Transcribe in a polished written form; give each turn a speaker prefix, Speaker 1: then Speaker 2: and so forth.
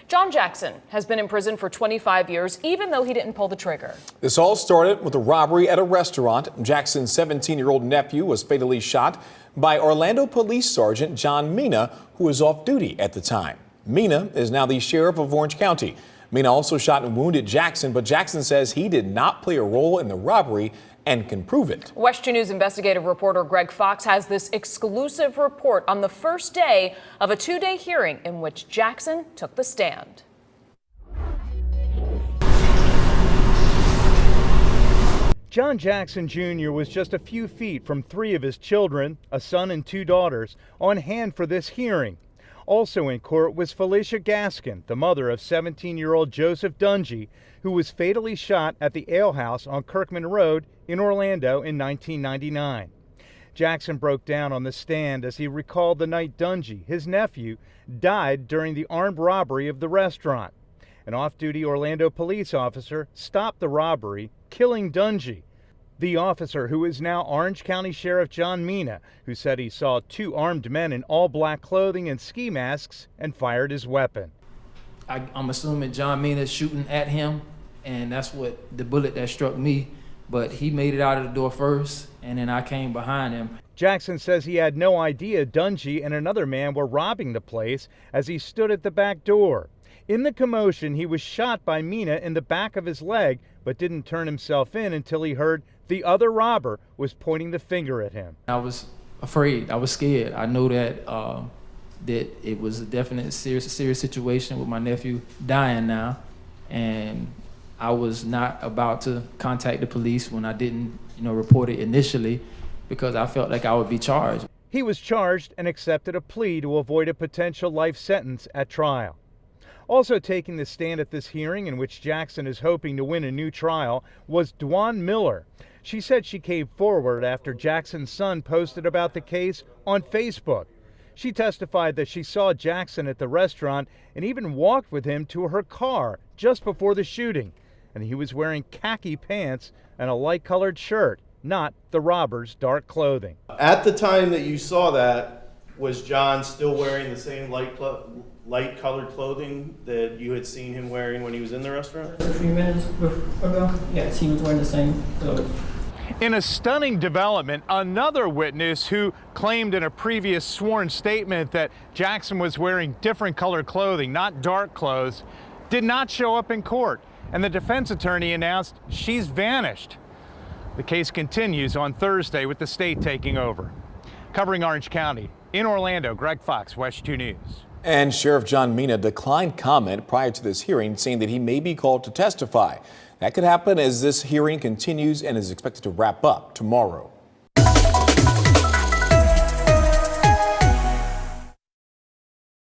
Speaker 1: John Jackson has been in prison for 25 years, even though he didn't pull the trigger.
Speaker 2: This all started with a robbery at a restaurant. Jackson's 17-year-old nephew was fatally shot by Orlando Police Sergeant John Mina, who was off duty at the time. Mina is now the sheriff of Orange County. Mina also shot and wounded Jackson, but Jackson says he did not play a role in the robbery and can prove it.
Speaker 1: WESH 2 News investigative reporter Greg Fox has this exclusive report on the first day of a two-day hearing in which Jackson took the stand.
Speaker 3: John Jackson Jr. was just a few feet from three of his children, a son and two daughters, on hand for this hearing. Also in court was Felicia Gaskin, the mother of 17-year-old Joseph Dungy, who was fatally shot at the Ale House on Kirkman Road in Orlando in 1999. Jackson broke down on the stand as he recalled the night Dungy, his nephew, died during the armed robbery of the restaurant. An off-duty Orlando police officer stopped the robbery, killing Dungy. The officer, who is now Orange County Sheriff John Mina, who said he saw two armed men in all black clothing and ski masks and fired his weapon.
Speaker 4: I'm assuming John Mina is shooting at him, and that's what the bullet that struck me, but he made it out of the door first, and then I came behind him.
Speaker 3: Jackson says he had no idea Dungy and another man were robbing the place as he stood at the back door. In the commotion, he was shot by Mina in the back of his leg, but didn't turn himself in until he heard the other robber was pointing the finger at him.
Speaker 4: I was afraid. I was scared. I know that that it was a definite serious situation with my nephew dying now, and I was not about to contact the police when I didn't, report it initially, because I felt like I would be charged.
Speaker 3: He was charged and accepted a plea to avoid a potential life sentence at trial. Also taking the stand at this hearing, in which Jackson is hoping to win a new trial, was Dwan Miller. She said she came forward after Jackson's son posted about the case on Facebook. She testified that she saw Jackson at the restaurant and even walked with him to her car just before the shooting, and he was wearing khaki pants and a light-colored shirt, not the robber's dark clothing.
Speaker 5: At the time that you saw that, was John still wearing the same light-colored clothing that you had seen him wearing when he was in the restaurant?
Speaker 6: A few minutes ago, yes, he was wearing the same clothes.
Speaker 3: In a stunning development, another witness who claimed in a previous sworn statement that Jackson was wearing different colored clothing, not dark clothes, did not show up in court, and the defense attorney announced she's vanished. The case continues on Thursday with the state taking over. Covering Orange County, in Orlando, Greg Fox, WESH 2 News.
Speaker 2: And Sheriff John Mina declined comment prior to this hearing, saying that he may be called to testify. That could happen as this hearing continues and is expected to wrap up tomorrow.